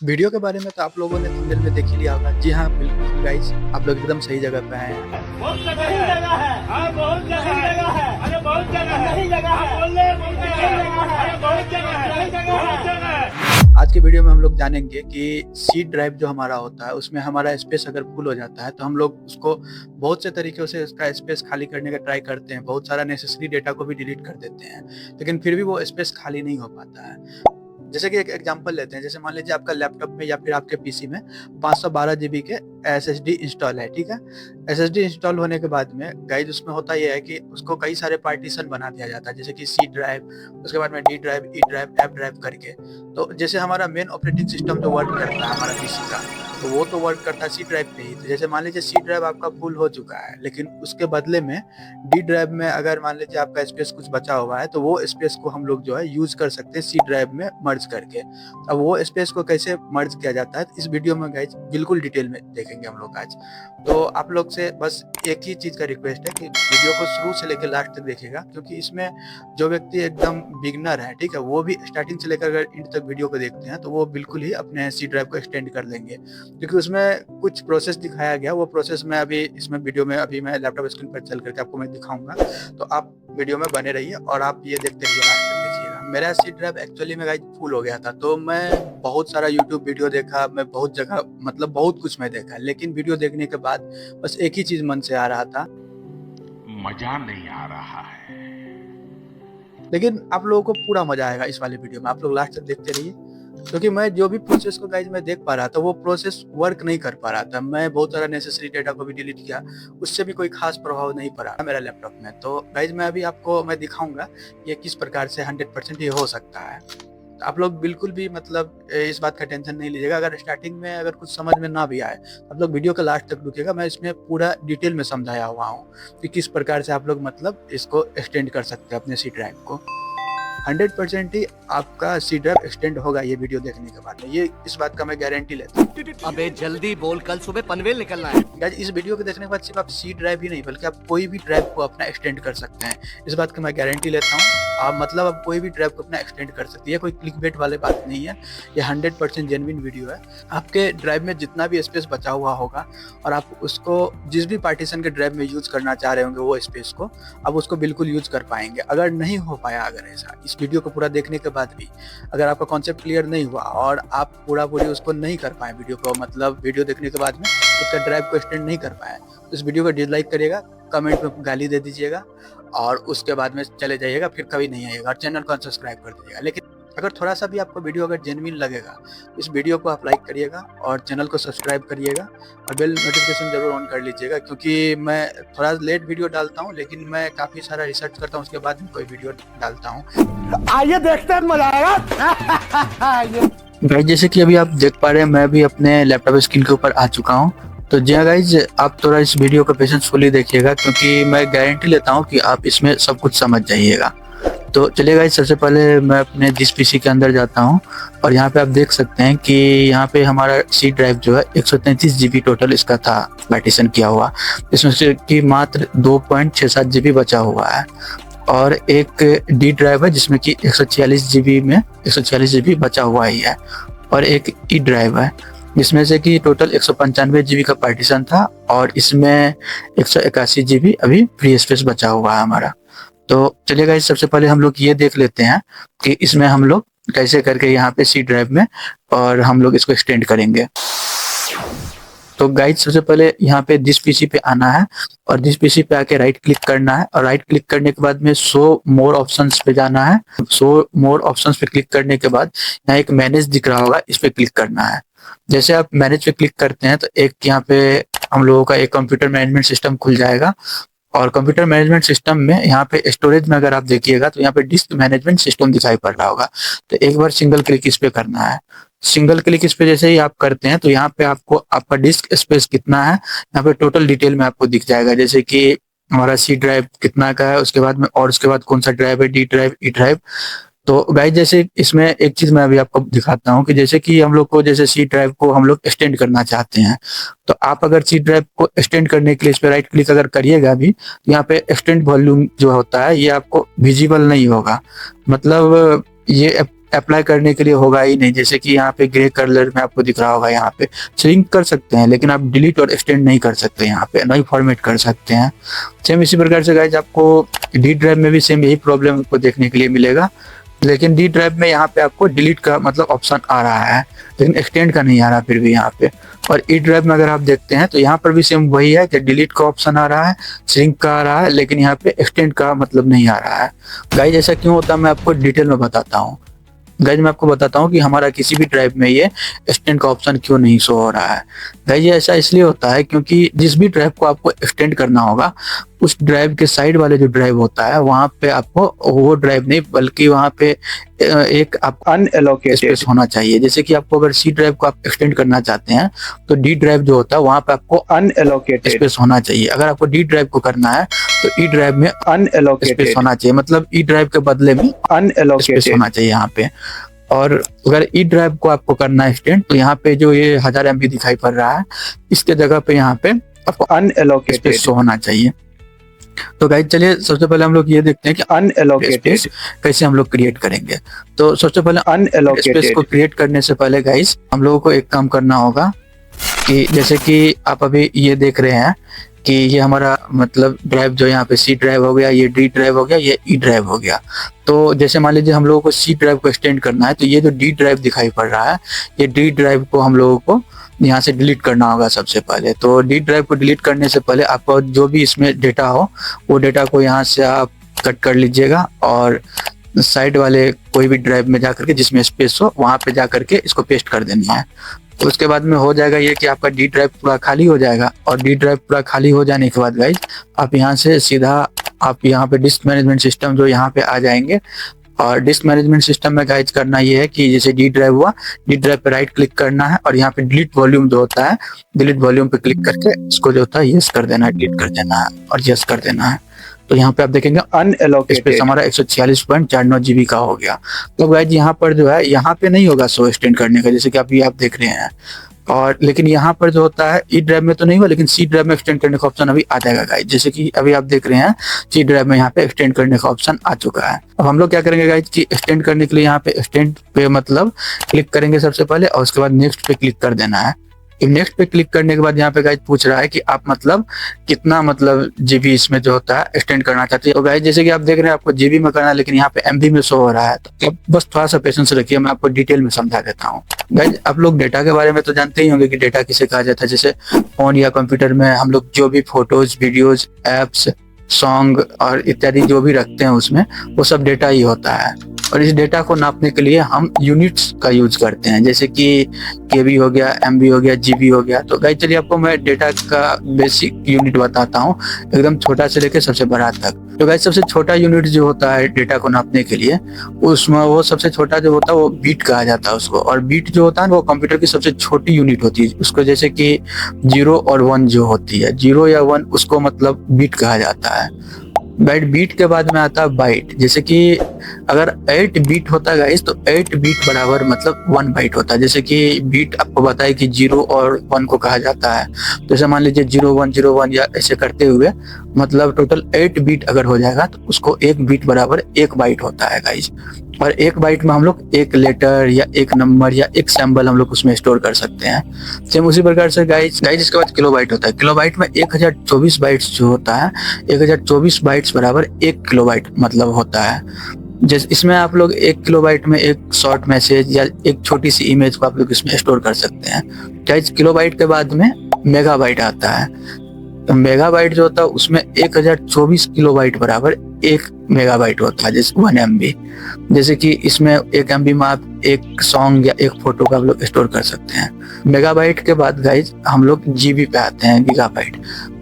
Video के बारे में तो आप लोगों ने थंबनेल में देख ही लिया होगा। जी हाँ, बिल्कुल गाइस, आप लोग एकदम सही जगह पे आए हैं। बहुत जगह है, हाँ बहुत जगह है, अरे बहुत जगह है, जगह है, बोलने अरे बहुत जगह है, बहुत जगह है। आज के वीडियो में हम लोग जानेंगे कि सी ड्राइव जो हमारा होता है उसमें हमारा स्पेस अगर फुल हो जाता है तो हम लोग उसको बहुत से तरीकों से उसका स्पेस खाली करने का ट्राई करते हैं। बहुत सारा नेसेसरी डेटा को भी डिलीट कर देते हैं, लेकिन फिर भी वो स्पेस खाली नहीं हो पाता है। जैसे कि एक एग्जांपल लेते हैं, जैसे मान लीजिए आपका लैपटॉप में या फिर आपके पीसी में 512 जीबी के एसएसडी इंस्टॉल है, ठीक है। एसएसडी इंस्टॉल होने के बाद में गाइस उसमें होता ये है कि उसको कई सारे पार्टीशन बना दिया जाता है, जैसे कि सी ड्राइव, उसके बाद में D drive, E drive, F drive करके। तो जैसे हमारा मेन ऑपरेटिंग सिस्टम जो वर्क करता है हमारा पीसी का, तो वो तो वर्क करता है सी ड्राइव पे ही। तो जैसे मान लीजिए सी ड्राइव आपका फुल हो चुका है, लेकिन उसके बदले में डी ड्राइव में अगर मान लीजिए आपका स्पेस कुछ बचा हुआ है, तो वो स्पेस को हम लोग जो है यूज कर सकते हैं सी ड्राइव में मर्ज करके। अब वो स्पेस को कैसे मर्ज किया जाता है इस वीडियो में गाइस बिल्कुल डिटेल में देखेंगे हम लोग आज। तो आप लोग से बस एक ही चीज का रिक्वेस्ट है कि वीडियो को शुरू से लेकर लास्ट तक देखिएगा, क्योंकि इसमें जो व्यक्ति एकदम बिगनर है, ठीक है, वो भी स्टार्टिंग से लेकर अगर एंड तक वीडियो को देखते हैं तो वो बिल्कुल ही अपने सी ड्राइव को एक्सटेंड कर लेंगे, क्योंकि उसमें कुछ प्रोसेस दिखाया गया। वो प्रोसेस में अभी इसमें वीडियो में अभी मैं लैपटॉप स्क्रीन पर चल करके आपको मैं दिखाऊंगा, तो आप वीडियो में बने रहिए और आप ये देखते रहिए लास्ट तक देखिएगा। मेरा सी ड्राइव एक्चुअली में गाइस फुल हो गया था, तो मैं बहुत सारा यूट्यूब वीडियो देखा, मैं बहुत जगह मतलब बहुत कुछ मैं देखा, लेकिन वीडियो देखने के बाद बस एक ही चीज मन से आ रहा था, मजा नहीं आ रहा है। लेकिन आप लोगों को पूरा मजा आएगा इस वाले वीडियो में, आप लोग लास्ट तक देखते रहिए। क्योंकि मैं जो भी प्रोसेस को गाइज मैं देख पा रहा था वो प्रोसेस वर्क नहीं कर पा रहा था। मैं बहुत सारा नेसेसरी डेटा को भी डिलीट किया, उससे भी कोई खास प्रभाव नहीं पड़ा मेरा लैपटॉप में। तो गाइज मैं अभी आपको मैं दिखाऊंगा ये किस प्रकार से 100% ये हो सकता है। तो आप लोग बिल्कुल भी मतलब इस बात का टेंशन नहीं लीजिएगा। अगर स्टार्टिंग में अगर कुछ समझ में ना भी आए, आप लोग वीडियो का लास्ट तक रुकिएगा, मैं इसमें पूरा डिटेल में समझाया हुआ हूँ कि किस प्रकार से आप लोग मतलब इसको एक्सटेंड कर सकते हैं अपने सी ड्राइव को। 100% ही आपका सी ड्राइव एक्सटेंड होगा ये वीडियो देखने के बाद में, ये इस बात का मैं गारंटी लेता हूँ। अबे जल्दी बोल, कल सुबह पनवेल निकलना है। गाइस इस वीडियो को देखने के बाद सिर्फ आप सी ड्राइव ही नहीं बल्कि आप कोई भी ड्राइव को अपना एक्सटेंड कर सकते हैं, इस बात का मैं गारंटी लेता हूँ। आप मतलब आप कोई भी ड्राइव को अपना एक्सटेंड कर सकते हैं, कोई क्लिकबेट वाली बात नहीं है, ये 100% जेन्युइन वीडियो है। आपके ड्राइव में जितना भी स्पेस बचा हुआ होगा और आप उसको जिस भी पार्टीशन के ड्राइव में यूज करना चाह रहे होंगे वो स्पेस को आप उसको बिल्कुल यूज कर पाएंगे। अगर नहीं हो पाया, अगर ऐसा इस वीडियो को पूरा देखने के बाद भी अगर आपका कॉन्सेप्ट क्लियर नहीं हुआ और आप पूरा उसको नहीं कर पाए वीडियो को, मतलब वीडियो देखने के बाद में उसका ड्राइव को एक्सटेंड नहीं कर पाए, तो इस वीडियो को डिसलाइक करिएगा, कमेंट में गाली दे दीजिएगा और उसके बाद में चले जाइएगा, फिर कभी नहीं आइएगा और चैनल को अनसब्सक्राइब कर दीजिएगा। लेकिन अगर थोड़ा सा भी आपको वीडियो अगर जेन्युइन लगेगा तो इस वीडियो को आप लाइक करिएगा और चैनल को सब्सक्राइब करिएगा और बेल नोटिफिकेशन जरूर ऑन कर लीजिएगा, क्योंकि मैं थोड़ा लेट वीडियो डालता हूँ, लेकिन मैं काफ़ी सारा रिसर्च करता हूँ उसके बाद में कोई वीडियो डालता हूँ। आइए देखते हैं, मजा आएगा। गाइज जैसे कि अभी आप देख पा रहे हैं मैं भी अपने लैपटॉप स्क्रीन के ऊपर आ चुका हूँ। तो जी हाँ गाइज, आप थोड़ा इस वीडियो को पेशेंसफुली देखिएगा, क्योंकि मैं गारंटी लेता हूँ कि आप इसमें सब कुछ समझ जाइएगा। तो चलिए गाइज, सबसे पहले मैं अपने जिस पीसी के अंदर जाता हूँ और यहाँ पे आप देख सकते हैं कि यहाँ पे हमारा सी ड्राइव जो है 133 जीबी टोटल इसका था पार्टीशन किया हुआ, इसमें से कि मात्र 2.67 जीबी बचा हुआ है और एक डी ड्राइव है जिसमें कि 146 जीबी में 146 जीबी बचा हुआ ही है और एक ई ड्राइव है जिसमें से कि टोटल 195 जीबी का पार्टीशन था और इसमें 181 जीबी अभी फ्री स्पेस बचा हुआ है हमारा। तो चलिए गाइस, सबसे पहले हम लोग ये देख लेते हैं कि इसमें हम लोग कैसे करके यहाँ पे सी ड्राइव में और हम लोग इसको एक्सटेंड करेंगे। तो गाइस सबसे पहले यहाँ पे दिस पीसी पे आना है और दिस पीसी पे आके राइट क्लिक करना है और राइट क्लिक करने के बाद में शो मोर ऑप्शंस पे जाना है। शो मोर ऑप्शंस पे क्लिक करने के बाद यहाँ एक मैनेज दिख रहा होगा, इस पे क्लिक करना है। जैसे आप मैनेज पे क्लिक करते हैं तो एक यहाँ पे हम लोगों का एक कंप्यूटर मैनेजमेंट सिस्टम खुल जाएगा और कंप्यूटर मैनेजमेंट सिस्टम में यहाँ पे स्टोरेज में अगर आप देखिएगा तो यहाँ पे डिस्क मैनेजमेंट सिस्टम दिखाई पड़ रहा होगा। तो एक बार सिंगल क्लिक इस पे करना है। सिंगल क्लिक इस पे जैसे ही आप करते हैं तो यहाँ पे आपको आपका डिस्क स्पेस कितना है यहाँ पे टोटल डिटेल में आपको दिख जाएगा, जैसे कि हमारा सी ड्राइव कितना का है, उसके बाद में और उसके बाद कौन सा ड्राइव है, डी ड्राइव, ई ड्राइव। तो गाइस जैसे इसमें एक चीज मैं अभी आपको दिखाता हूँ कि जैसे कि हम लोग को जैसे सी ड्राइव को हम लोग एक्सटेंड करना चाहते हैं, तो आप अगर सी ड्राइव को एक्सटेंड करने के लिए इस पे राइट क्लिक अगर करिएगा भी तो यहाँ पे एक्सटेंड वॉल्यूम जो होता है ये आपको विजिबल नहीं होगा, मतलब ये अप्लाई करने के लिए होगा ही नहीं। जैसे कि यहाँ पे ग्रे कलर में आपको दिख रहा होगा, यहाँ पे श्रिंक कर सकते हैं लेकिन आप डिलीट और एक्सटेंड नहीं कर सकते, यहाँ पे नहीं फॉर्मेट कर सकते हैं। सेम इसी प्रकार से गाइज आपको डी ड्राइव में भी सेम यही प्रॉब्लम आपको देखने के लिए मिलेगा, लेकिन डी ड्राइव में यहाँ पे आपको डिलीट का मतलब ऑप्शन आ रहा है लेकिन एक्सटेंड का नहीं आ रहा फिर भी यहाँ पे। और ई ड्राइव में अगर आप देखते हैं तो यहाँ पर भी सेम वही है कि डिलीट का ऑप्शन आ रहा है, श्रिंक का आ रहा है, लेकिन यहाँ पे एक्सटेंड का मतलब नहीं आ रहा है। गाइज ऐसा क्यों होता है मैं आपको डिटेल में बताता हूँ। गाइज मैं आपको बताता हूँ कि हमारा किसी भी ड्राइव में ये एक्सटेंड का ऑप्शन क्यों नहीं शो हो रहा है। गाइज ये ऐसा इसलिए होता है क्योंकि जिस भी ड्राइव को आपको एक्सटेंड करना होगा उस ड्राइव के साइड वाले जो ड्राइव होता है वहाँ पे आपको वो ड्राइव नहीं बल्कि वहाँ पे एक आपको अनएलोकेटेड स्पेस होना चाहिए। जैसे कि आपको अगर सी ड्राइव को आप एक्सटेंड करना चाहते हैं तो डी ड्राइव जो होता है वहाँ पे आपको अनएलोकेटेड स्पेस होना चाहिए। अगर आपको डी ड्राइव को करना है तो ई ड्राइव में अनएलोकेटेड स्पेस होना चाहिए, मतलब ई ड्राइव के बदले में अनएलोकेटेड स्पेस होना चाहिए यहाँ पे। और अगर ई ड्राइव को आपको करना है एक्सटेंड तो यहाँ पे जो ये 1000 MB दिखाई पड़ रहा है इसके जगह पे यहाँ पे आपको अनएलोकेटेड स्पेस होना चाहिए। तो गाइज चलिए सबसे पहले हम लोग ये देखते हैं कि अनएलोकेटेड कैसे हम लोग क्रिएट करेंगे। तो सबसे पहले अनएलोकेटेड स्पेस को क्रिएट करने से पहले गाइज हम लोगों को एक काम करना होगा कि जैसे कि आप अभी ये देख रहे हैं कि ये हमारा मतलब ड्राइव जो यहाँ पे सी ड्राइव हो गया, ये डी ड्राइव हो गया, ये ई ड्राइव हो गया। तो जैसे मान लीजिए हम लोगों को सी ड्राइव को एक्सटेंड करना है तो ये जो डी ड्राइव दिखाई पड़ रहा है ये डी ड्राइव को हम लोगों को यहाँ से डिलीट करना होगा सबसे पहले। तो डी ड्राइव को डिलीट करने से पहले आपको जो भी इसमें डेटा हो वो डेटा को यहाँ से आप कट कर लीजिएगा और साइड वाले कोई भी ड्राइव में जाकर के जिसमें स्पेस हो वहाँ पे जाकर के इसको पेस्ट कर देना है। तो उसके बाद में हो जाएगा ये कि आपका डी ड्राइव पूरा खाली हो जाएगा। और डी ड्राइव पूरा खाली हो जाने के बाद गाइज आप यहाँ से सीधा आप यहाँ पे डिस्क मैनेजमेंट सिस्टम जो यहाँ पे आ जाएंगे। और डिस्क मैनेजमेंट सिस्टम में गाइज करना ये है कि जैसे डी ड्राइव हुआ, डी ड्राइव पे राइट क्लिक करना है और यहाँ पे डिलीट वॉल्यूम जो होता है डिलीट वॉल्यूम पे क्लिक करके इसको जो होता है यस कर देना है, डिलीट कर देना है और यस कर देना है। तो यहाँ पे आप देखेंगे अनएलोकेटेड स्पेस हमारा 146.49 GB का हो गया। तो गाइज यहाँ पर जो है यहाँ पे नहीं होगा शो एक्सटेंड करने का जैसे कि अभी आप देख रहे हैं। और लेकिन यहाँ पर जो होता है ई ड्राइव में तो नहीं हुआ लेकिन सी ड्राइव में एक्सटेंड करने का ऑप्शन अभी आ जाएगा गाइज। जैसे कि अभी आप देख रहे हैं सी ड्राइव में यहाँ पे एक्सटेंड करने का ऑप्शन आ चुका है। अब हम लोग क्या करेंगे गाइज कि एक्सटेंड करने के लिए यहाँ पे एक्सटेंड पे मतलब क्लिक करेंगे सबसे पहले और उसके बाद नेक्स्ट पे क्लिक कर देना है। नेक्स्ट पे क्लिक करने के बाद यहाँ पे गाइज पूछ रहा है कि आप मतलब कितना मतलब जीबी इसमें जो होता है एक्सटेंड करना चाहते हैं। तो गाइज जैसे कि आप देख रहे हैं आपको जीबी में करना है लेकिन यहाँ पे MB में शो हो रहा है। तो बस थोड़ा सा पेशेंस रखिए, मैं आपको डिटेल में समझा देता हूँ। गाइज आप लोग डेटा के बारे में तो जानते ही होंगे कि डेटा किसे कहा जाता है। जैसे फोन या कंप्यूटर में हम लोग जो भी फोटोज, वीडियोज, एप्स, सॉन्ग और इत्यादि जो भी रखते हैं उसमें वो सब डेटा ही होता है। और इस डेटा को नापने के लिए हम यूनिट्स का यूज करते हैं जैसे कि KB हो गया, MB हो गया, GB हो गया। तो गाइस चलिए आपको मैं डेटा का बेसिक यूनिट बताता हूँ एकदम छोटा से लेकर सबसे बड़ा तक। तो गाइस सबसे छोटा यूनिट जो होता है डेटा को नापने के लिए उसमें वो सबसे छोटा जो होता है वो बीट कहा जाता है उसको। और बीट जो होता है वो कंप्यूटर की सबसे छोटी यूनिट होती है उसको, जैसे कि 0 और 1 जो होती है 0 या 1 उसको मतलब बीट कहा जाता है। बीट के बाद में आता है बाइट। जैसे कि अगर 8 बीट होता है गाइस तो 8 बीट बराबर मतलब 1 बाइट होता है। जैसे कि बीट आपको बताए कि 0 और 1 को कहा जाता है। तो जैसे मान लीजिए 0101 या ऐसे करते हुए मतलब टोटल 8 बीट अगर हो जाएगा तो उसको 1 बीट बराबर 1 बाइट होता है गाइस। और 1 बाइट में हम लोग एक लेटर या एक नंबर या एक सिंबल हम लोग उसमें स्टोर कर सकते हैं। सेम उसी प्रकार से गाइस इसके बाद किलोबाइट होता है। किलोबाइट में 1024 बाइट्स जो होता है 1024 बाइट्स बराबर 1 किलोबाइट मतलब होता है। जैसे इसमें आप लोग 1 किलोबाइट में एक शॉर्ट मैसेज या एक छोटी सी इमेज को आप लोग इसमें स्टोर कर सकते हैं। गाइस किलोबाइट के बाद में मेगाबाइट आता है। तो मेगाबाइट जो होता है उसमें 1024 किलोबाइट बराबर 1 मेगाबाइट होता है जैसे 1 MB। जैसे कि इसमें 1 MB में आप एक सॉन्ग या एक फोटो का आप लोग स्टोर कर सकते हैं। मेगाबाइट के बाद गाइज हम लोग GB पे आते हैं, गीगाबाइट।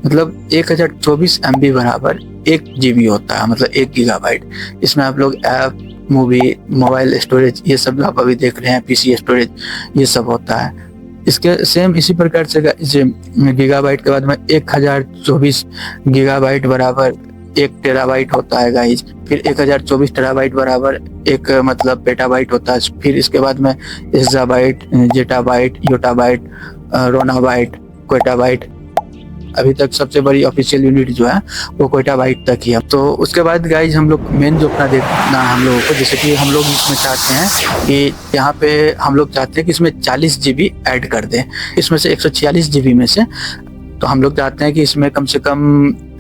मतलब 1024 MB बराबर 1 GB होता है मतलब 1 गीगाबाइट। इसमें आप लोग ऐप, मूवी, मोबाइल स्टोरेज ये सब आप अभी देख रहे हैं, PC स्टोरेज ये सब होता है। इसके सेम इसी प्रकार से गीगाबाइट के बाद में 1024 गीगाबाइट बराबर 1 टेराबाइट होता है गाइज। फिर 1024 टेराबाइट बराबर 1 मतलब पेटाबाइट होता है। फिर इसके बाद में एक्साबाइट, जेटाबाइट, योटाबाइट, रोनाबाइट, क्वेटाबाइट, अभी तक सबसे बड़ी ऑफिशियल यूनिट जो है वो क्वेटा बाइट तक ही है। तो उसके बाद गाइज हम लोग मेन जो अपना देखना है हम लोगों को, जैसे कि हम लोग इसमें चाहते हैं कि यहाँ पे हम लोग चाहते हैं कि इसमें 40 GB ऐड कर दें, इसमें से 146 GB में से। तो हम लोग चाहते हैं कि इसमें कम से कम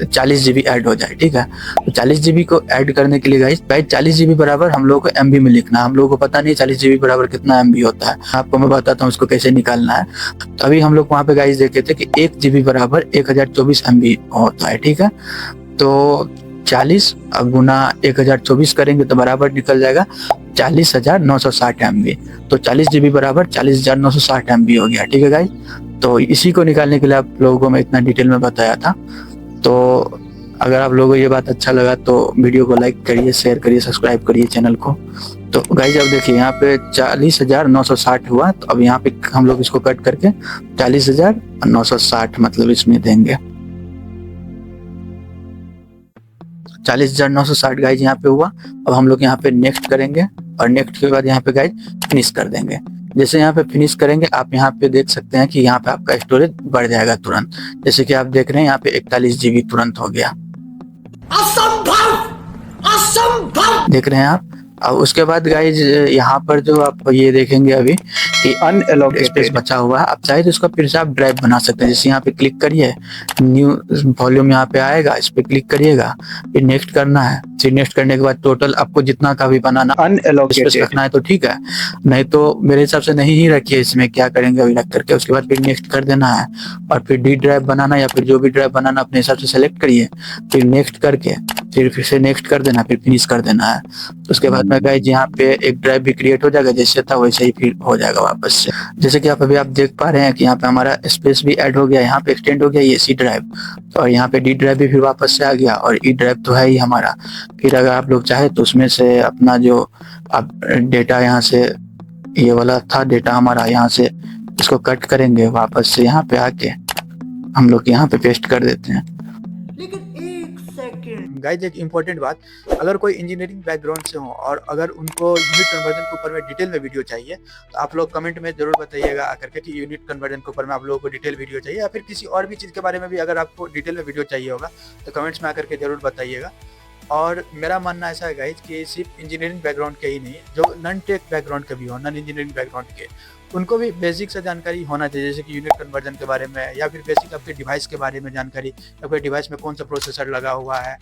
40 GB ऐड हो जाए, ठीक है। तो 40 GB को ऐड करने के लिए गाइज 40 GB बराबर हम लोगों को MB में लिखना है। हम लोगों को पता नहीं 40 GB बराबर कितना MB होता है, आपको मैं बताता हूँ उसको कैसे निकालना है। तो अभी हम लोग वहाँ पे गाइज देखे थे कि 1 GB बराबर 1024 MB होता है, ठीक है। तो 40 अब गुना 1024 करेंगे तो बराबर निकल जाएगा 40,960 MB। तो 40 GB बराबर 40,960 MB हो गया, ठीक है गाइज। तो इसी को निकालने के लिए आप लोगों को मैं इतना डिटेल में बताया था। तो अगर आप लोगों को ये बात अच्छा लगा तो वीडियो को लाइक करिए, शेयर करिए, सब्सक्राइब करिए चैनल को। तो गाइज अब देखिए यहाँ पे 40,960 हुआ, तो अब यहाँ पे हम लोग इसको कट करके 40,960 मतलब इसमें देंगे 40,960 गाइज यहाँ पे हुआ। अब हम लोग यहाँ पे नेक्स्ट करेंगे और नेक्स्ट के बाद यहाँ पे गाइज फिनिश कर देंगे। जैसे यहाँ पे फिनिश करेंगे आप यहाँ पे देख सकते हैं कि यहाँ पे आपका स्टोरेज बढ़ जाएगा तुरंत। जैसे कि आप देख रहे हैं यहाँ पे 41 GB तुरंत हो गया, असंभव असंभव देख रहे हैं आप। और उसके बाद गाइज यहाँ पर जो आप ये देखेंगे अभी कि अनएलोकेटेड स्पेस बचा हुआ है, आप चाहे तो इसका फिर से आप ड्राइव बना सकते हैं। जैसे यहाँ पे क्लिक करिए, न्यू वॉल्यूम यहाँ पे आएगा, इस पे क्लिक करिएगा, फिर नेक्स्ट करना है। फिर नेक्स्ट करने के बाद टोटल आपको जितना का भी बनाना अनएलोकेटेड रखना है तो ठीक है, नहीं तो मेरे हिसाब से नहीं ही रखिए। इसमें क्या करेंगे अभी रख करके उसके बाद फिर नेक्स्ट कर देना है और फिर डी ड्राइव बनाना या फिर जो भी ड्राइव बनाना अपने हिसाब से सेलेक्ट करिए, फिर नेक्स्ट करके फिर से नेक्स्ट कर देना, फिर फिनिश कर देना है। उसके बाद में गाइज यहाँ पे एक ड्राइव भी क्रिएट हो जाएगा, जैसे था वैसे ही फिर हो जाएगा वापस से। जैसे कि अभी आप देख पा रहे हैं कि यहाँ पे हमारा स्पेस भी ऐड हो गया, यहाँ पे एक्सटेंड हो गया ये सी ड्राइव, और यहाँ पे डी ड्राइव भी फिर वापस से आ गया, और ई ड्राइव तो है ही हमारा। फिर अगर आप लोग चाहे तो उसमें से अपना जो आप डेटा यहाँ से ये वाला था डेटा हमारा, यहाँ से इसको कट करेंगे, वापस से यहाँ पे आके हम लोग यहाँ पे पेस्ट कर देते हैं। गाइज एक इम्पोर्टेंट बात, अगर कोई इंजीनियरिंग बैकग्राउंड से हो और अगर उनको यूनिट कन्वर्जन के ऊपर में डिटेल में वीडियो चाहिए तो आप लोग कमेंट में जरूर बताइएगा आकर के कि यूनिट कन्वर्जन के ऊपर में आप लोगों को डिटेल वीडियो चाहिए, या फिर किसी और भी चीज़ के बारे में भी अगर आपको डिटेल में वीडियो चाहिए होगा तो कमेंट्स में आकर के जरूर बताइएगा। और मेरा मानना ऐसा है गाइज कि सिर्फ इंजीनियरिंग बैकग्राउंड के ही नहीं, जो नॉन टेक बैकग्राउंड के भी हो, नॉन इंजीनियरिंग बैकग्राउंड के, उनको भी बेसिक से जानकारी होना चाहिए, जैसे कि यूनिट कन्वर्जन के बारे में, या फिर बेसिक आपके डिवाइस के बारे में जानकारी, या फिर डिवाइस में कौन सा प्रोसेसर लगा हुआ है,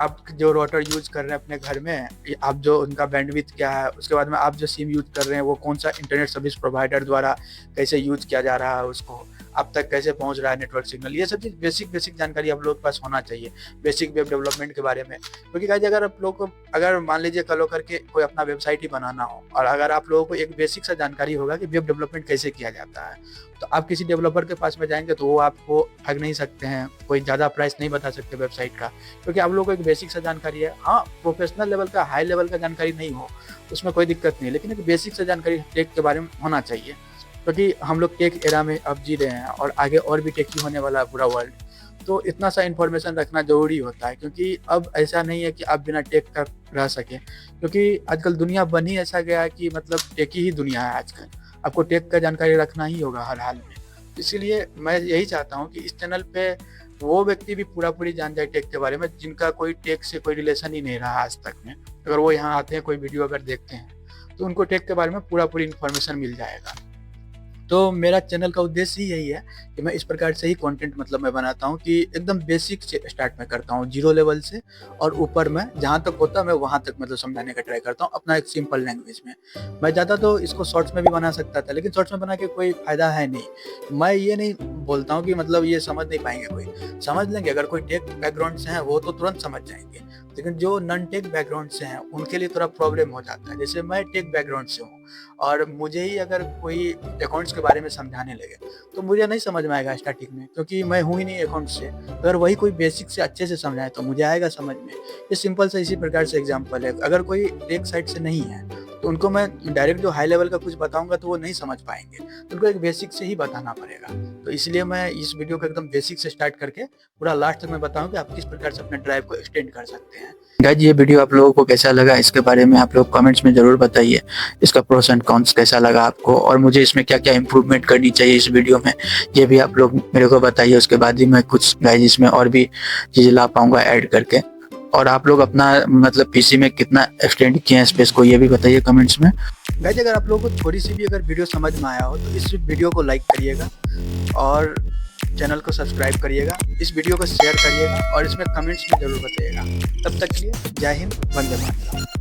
आप जो राउटर यूज कर रहे हैं अपने घर में, आप जो उनका बैंडविड्थ क्या है, उसके बाद में आप जो सिम यूज कर रहे हैं वो कौन सा इंटरनेट सर्विस प्रोवाइडर द्वारा कैसे यूज किया जा रहा है, उसको आप तक कैसे पहुंच रहा है नेटवर्क सिग्नल, ये सब चीज़ बेसिक जानकारी आप लोग के पास होना चाहिए, बेसिक वेब डेवलपमेंट के बारे में। क्योंकि गाइस अगर आप लोग को अगर मान लीजिए कल करके कोई अपना वेबसाइट ही बनाना हो, और अगर आप लोगों को एक बेसिक सा जानकारी होगा कि वेब डेवलपमेंट कैसे किया जाता है, तो आप किसी डेवलपर के पास में जाएंगे तो वो आपको ठग नहीं सकते हैं, कोई ज़्यादा प्राइस नहीं बता सकते वेबसाइट का, क्योंकि आप लोगों को एक बेसिक सा जानकारी है। हाँ, प्रोफेशनल लेवल का, हाई लेवल का जानकारी नहीं हो उसमें कोई दिक्कत नहीं, लेकिन एक बेसिक सा जानकारी टेक के बारे में होना चाहिए, क्योंकि हम लोग टेक एरा में अब जी रहे हैं और आगे और भी टेक ही होने वाला है पूरा वर्ल्ड। तो इतना सा इन्फॉर्मेशन रखना जरूरी होता है, क्योंकि अब ऐसा नहीं है कि आप बिना टेक का रह सके, क्योंकि आजकल दुनिया बन ही ऐसा गया है कि मतलब टेक ही दुनिया है आजकल, आपको टेक का जानकारी रखना ही होगा हर हाल में। इसीलिए मैं यही चाहता हूँ कि इस चैनल पे वो व्यक्ति भी पूरी जान जाए टेक के बारे में जिनका कोई टेक से कोई रिलेशन ही नहीं रहा आज तक में। अगर वो यहाँ आते हैं, कोई वीडियो अगर देखते हैं, तो उनको टेक के बारे में पूरी इन्फॉर्मेशन मिल जाएगा। तो मेरा चैनल का उद्देश्य ही यही है कि मैं इस प्रकार से ही कंटेंट मतलब मैं बनाता हूँ कि एकदम बेसिक से स्टार्ट में करता हूँ, जीरो लेवल से, और ऊपर में जहाँ तक होता है मैं वहाँ तक मतलब समझाने का ट्राई करता हूँ अपना एक सिंपल लैंग्वेज में। मैं ज़्यादा तो इसको शॉर्ट्स में भी बना सकता था, लेकिन शॉर्ट्स में बना के कोई फ़ायदा है नहीं। मैं ये नहीं बोलता हूँ कि मतलब ये समझ नहीं पाएंगे, कोई समझ लेंगे। अगर कोई टेक बैकग्राउंड से है वो तो तुरंत समझ जाएंगे, लेकिन जो नॉन टेक बैकग्राउंड से हैं उनके लिए थोड़ा प्रॉब्लम हो जाता है। जैसे मैं टेक बैकग्राउंड से हूँ और मुझे ही अगर कोई अकाउंट्स के बारे में समझाने लगे तो मुझे नहीं समझ में आएगा स्टार्टिंग में, क्योंकि मैं हूँ ही नहीं अकाउंट से। अगर वही कोई बेसिक से अच्छे से समझाए तो मुझे आएगा समझ में। ये सिंपल से इसी प्रकार से एग्जांपल है। अगर कोई टेक साइड से नहीं है तो उनको मैं डायरेक्ट जो हाई लेवल का कुछ बताऊंगा तो वो नहीं समझ पाएंगे, तो उनको एक बेसिक से ही बताना पड़ेगा। तो इसलिए मैं इस वीडियो को एकदम बेसिक से स्टार्ट करके पूरा लास्ट तक मैं बताऊं कि आप किस प्रकार से अपने ड्राइव को एक्सटेंड कर सकते हैं। गाइस ये वीडियो आप लोगों को कैसा लगा इसके बारे में आप लोग कमेंट्स में जरूर बताइए। इसका प्रोस एंड कॉन्स कैसा लगा आपको, और मुझे इसमें क्या क्या इंप्रूवमेंट करनी चाहिए इस वीडियो में, ये भी आप लोग मेरे को बताइए। उसके बाद ही मैं कुछ गाइस इसमें और भी चीज़ें ला पाऊंगा ऐड करके। और आप लोग अपना मतलब पीसी में कितना एक्सटेंड किए हैं स्पेस को, ये भी बताइए कमेंट्स में। गाइस अगर आप लोगों को थोड़ी सी भी अगर वीडियो समझ में आया हो तो इस वीडियो को लाइक करिएगा और चैनल को सब्सक्राइब करिएगा, इस वीडियो को शेयर करिएगा और इसमें कमेंट्स में जरूर बताइएगा। तब तक के लिए जय हिंद, वंदे मातरम।